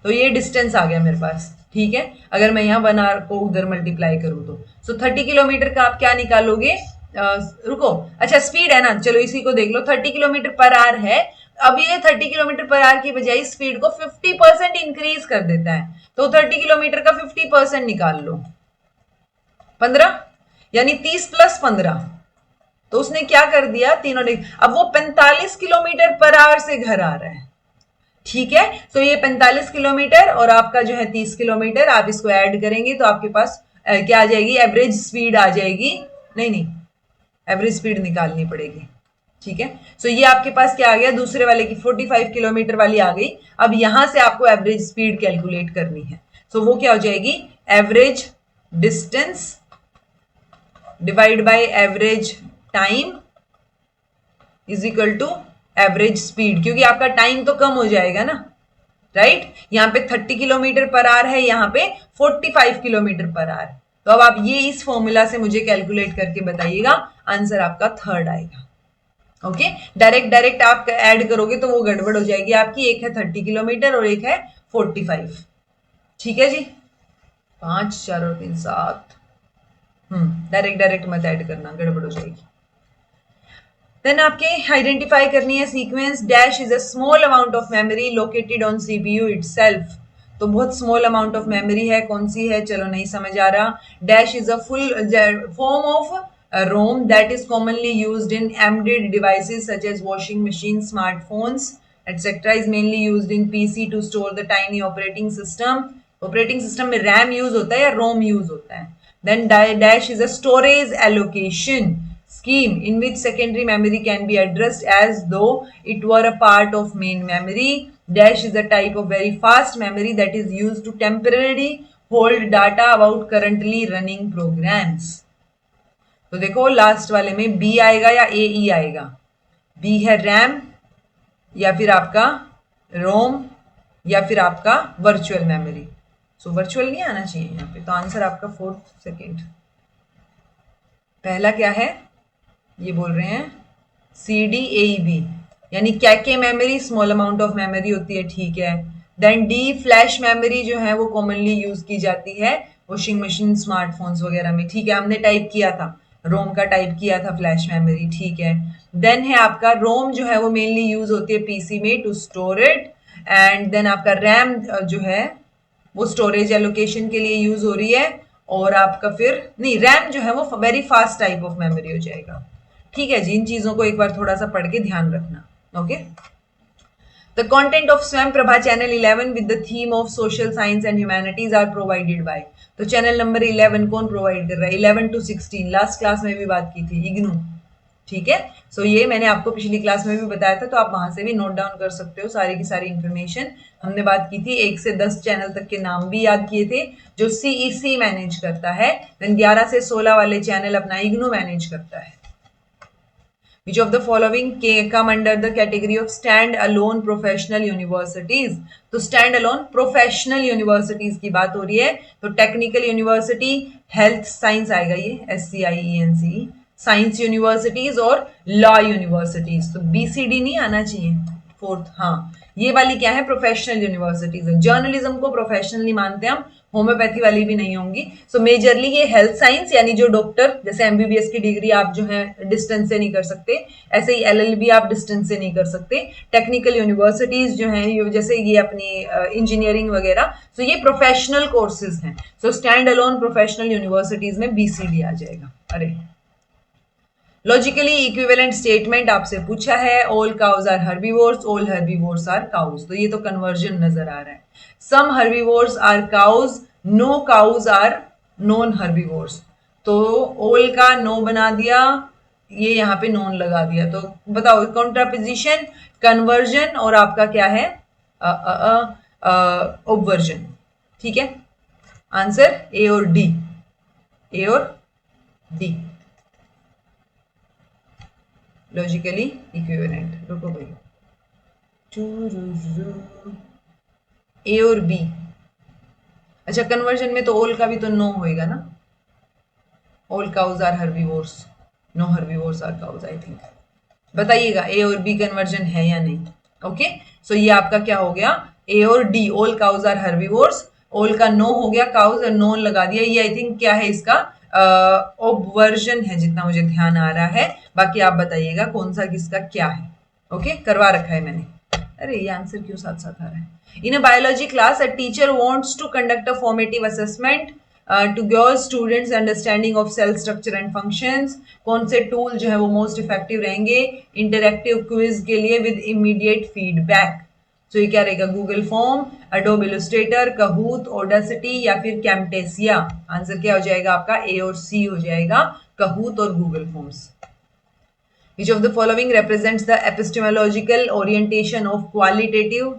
तो ये डिस्टेंस आ गया मेरे पास। ठीक है, अगर मैं यहाँ 1 आवर को उधर मल्टीप्लाई करूँ तो सो 30 किलोमीटर का आप क्या निकालोगे, रुको, अच्छा स्पीड है ना, चलो इसी को देख लो। 30 किलोमीटर पर आवर है, अब ये 30 किलोमीटर पर आवर की बजाय स्पीड को 50% इंक्रीज कर देता है। तो 30 किलोमीटर का 50% निकाल लो, 15, यानी 30 प्लस 15। तो उसने क्या कर दिया, तीनों ने, अब वो 45 किलोमीटर पर आवर से घर आ रहा है। ठीक है, तो ये 45 किलोमीटर और आपका जो है 30 किलोमीटर, आप इसको ऐड करेंगे तो आपके पास क्या आ जाएगी, एवरेज स्पीड आ जाएगी। नहीं नहीं, एवरेज स्पीड निकालनी पड़ेगी। ठीक है, सो ये आपके पास क्या आ गया, दूसरे वाले की 45 किलोमीटर वाली आ गई। अब यहां से आपको एवरेज स्पीड कैलकुलेट करनी है। सो वो क्या हो जाएगी, average distance divide by average time is equal to average speed, क्योंकि आपका टाइम तो कम हो जाएगा ना, राइट। यहाँ पे 30 किलोमीटर पर आवर है, यहाँ पे 45 किलोमीटर पर आवर। तो अब आप ये इस फॉर्मूला से मुझे कैलकुलेट करके बताइएगा, आंसर आपका थर्ड आएगा। ओके, डायरेक्ट डायरेक्ट आप ऐड करोगे तो वो गड़बड़ हो जाएगी आपकी। एक है 30 किलोमीटर और एक है 45। ठीक है जी, 5 4 और 3 7। डायरेक्ट डायरेक्ट मत ऐड करना, गड़बड़ हो जाएगी। देन आपके आइडेंटिफाई करनी है sequence. Dash is a small amount of memory located on CPU itself. तो बहुत स्मॉल अमाउंट ऑफ मेमोरी है, कौन सी है, चलो नहीं समझ आ रहा। Dash is a full form of ROM that is commonly used in embedded devices such as washing machines, smartphones, etc. is mainly used in PC to store the tiny operating system. Operating system में RAM यूज होता है या ROM यूज होता है। Then dash is a storage allocation scheme in which secondary memory can be addressed as though it were a part of main memory. Dash is a type of very fast memory that is used to temporarily hold data about currently running programs. तो देखो लास्ट वाले में बी आएगा या ए ई आएगा? बी है रैम या फिर आपका रोम या फिर आपका वर्चुअल मेमोरी. सो वर्चुअल नहीं आना चाहिए यहाँ पे, तो आंसर आपका 4th सेकेंड. पहला क्या है, ये बोल रहे हैं सी डी ए बी, यानी कैके memory small amount of memory होती है, ठीक है. देन डी फ्लैश मेमोरी जो है वो कॉमनली यूज की जाती है वॉशिंग मशीन, स्मार्टफोन्स वगैरह में, ठीक है. हमने टाइप किया था, रोम का टाइप किया था फ्लैश मेमोरी, ठीक है. देन है आपका रोम जो है वो मेनली यूज होती है पीसी में to store it. And then आपका रैम जो है वो स्टोरेज एलोकेशन के लिए यूज हो रही है. और आपका फिर नहीं, रैम जो है वो very fast type of memory हो जाएगा, ठीक है जी. इन चीजों को एक बार थोड़ा सा पढ़ के ध्यान रखना. ओके. The content of स्वयं Prabha channel 11 with the theme of social science and humanities are provided by. तो चैनल नंबर 11 कौन प्रोवाइड कर रहा है? 11 to 16, लास्ट क्लास में भी बात की थी, इग्नू, ठीक है. सो ये मैंने आपको पिछली क्लास में भी बताया था, तो आप वहां से भी नोट डाउन कर सकते हो सारी की सारी इंफॉर्मेशन. हमने बात की थी 1 से 10 चैनल तक के नाम भी याद किए थे जो सीईसी मैनेज करता है. देन 11 से 16 वाले चैनल अपना इग्नू मैनेज करता है. Which of the following come under the category of stand-alone professional universities? तो stand-alone professional universities की बात हो रही है. तो टेक्निकल यूनिवर्सिटी, हेल्थ साइंस आएगा ये, SCIENCE, साइंस यूनिवर्सिटीज और लॉ यूनिवर्सिटीज. तो BCD नहीं आना चाहिए 4th. हाँ, ये वाली क्या है? प्रोफेशनल यूनिवर्सिटीज है. जर्नलिज्म को प्रोफेशनल नहीं मानते हम, होम्योपैथी वाली भी नहीं होंगी. सो मेजरली ये हेल्थ साइंस, यानी जो डॉक्टर, जैसे एमबीबीएस की डिग्री आप जो है डिस्टेंस से नहीं कर सकते, ऐसे ही LLB आप डिस्टेंस से नहीं कर सकते. टेक्निकल यूनिवर्सिटीज जो है, जैसे ये अपनी इंजीनियरिंग वगैरह, सो ये प्रोफेशनल कोर्सेज हैं. So stand alone professional universities में BCD आ जाएगा. अरे लॉजिकली इक्विवेलेंट स्टेटमेंट आपसे पूछा है, all cows are herbivores, all herbivores are cows. तो ये तो कन्वर्जन नजर आ रहा है. Some herbivores are cows, no cows are non herbivores. तो ऑल का नो बना दिया, ये यहाँ पे नॉन लगा दिया. तो बताओ कॉन्ट्रापोजिशन, कन्वर्जन और आपका क्या है? ऑब्वर्जन. ठीक है, आंसर ए और डी, ए और डी. Logically equivalent. रुको भाई, ए और बी. अच्छा, कन्वर्जन में तो ऑल का भी तो नो होएगा ना. All cows are herbivores, no herbivores are cows. I think बताइएगा ए और बी कन्वर्जन है या नहीं. ओके, सो ये आपका क्या हो गया? ए और D, all cows are herbivores, all का नो हो गया, काउज और नॉन लगा दिया. ये आई थिंक क्या है इसका? ऑब्वर्जन है जितना मुझे ध्यान आ रहा है. बाकी आप बताइएगा कौन सा किसका क्या है. ओके, करवा रखा है मैंने. अरे ये आंसर क्यों साथ साथ आ रहा है? In a biology class a teacher wants to conduct a formative assessment to girl students understanding of cell structure and functions. कौन से टूल जो है वो मोस्ट इफेक्टिव रहेंगे इंटरैक्टिव क्विज के लिए विद इमीडिएट फीडबैक? तो ये क्या रहेगा? Google form, Adobe Illustrator, Kahoot, Audacity या फिर कैम्टेसिया. आंसर क्या हो जाएगा आपका? ए और सी हो जाएगा, कहूत और Google forms. Which of the following represents the epistemological orientation of qualitative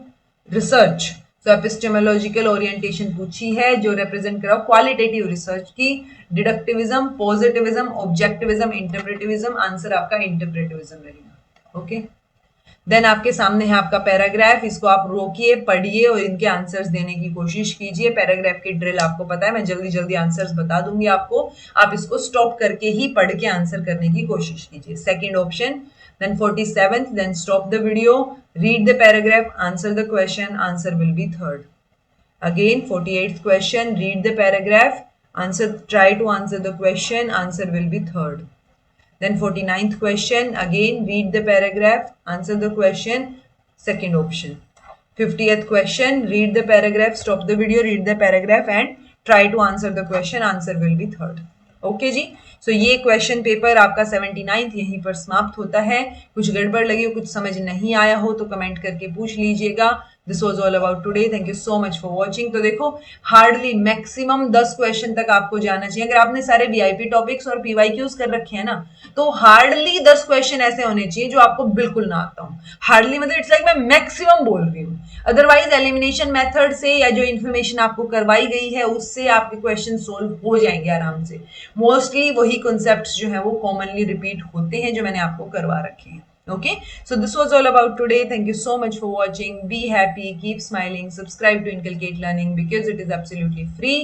research? So epistemological orientation पूछी है जो represent करा qualitative research की. डिडक्टिविज्म, पॉजिटिविज्म, ऑब्जेक्टिविज्म, इंटरप्रेटिविज्म. आंसर आपका इंटरप्रेटिविज्म रहेगा. ओके, देन आपके सामने है आपका पैराग्राफ. इसको आप रोकिए, पढ़िए और इनके आंसर्स देने की कोशिश कीजिए. पैराग्राफ की ड्रिल आपको पता है, मैं जल्दी जल्दी आंसर्स बता दूंगी आपको. आप इसको स्टॉप करके ही पढ़ के आंसर करने की कोशिश कीजिए. Second option. Then 47th, then stop the video, read the paragraph, answer the question, answer will be third. Again 48th question, read the paragraph, answer, try to answer the question, answer will be third. Then 49th question, again read the paragraph, answer the question, second option. 50th question, read the paragraph, stop the video, read the paragraph and try to answer the question, answer will be third. Okay जी, so ये क्वेश्चन पेपर आपका 79th यहीं पर समाप्त होता है. कुछ गड़बड़ लगी हो, कुछ समझ नहीं आया हो तो कमेंट करके पूछ लीजिएगा. This was all about today, thank you so much for watching. तो देखो हार्डली मैक्सिमम 10 क्वेश्चन तक आपको जाना चाहिए। अगर आपने सारे वीआईपी टॉपिक्स और पीवाईक्यूज कर रखे हैं ना, तो हार्डली 10 क्वेश्चन ऐसे होने चाहिए जो आपको बिल्कुल ना आता हो। हार्डली मतलब इट्स लाइक मैं मैक्सिमम बोल रही हूँ। अदरवाइज एलिमिनेशन मेथड से या जो इन्फॉर्मेशन आपको करवाई गई है उससे आपके क्वेश्चन सोल्व हो जाएंगे आराम से। मोस्टली वही कॉन्सेप्ट्स जो है वो कॉमनली रिपीट होते हैं जो मैंने आपको करवा रखे हैं। Okay, so this was all about today. Thank you so much for watching. Be happy, keep smiling, subscribe to Inculcate Learning because it is absolutely free.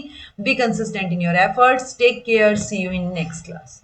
Be consistent in your efforts. Take care. See you in next class.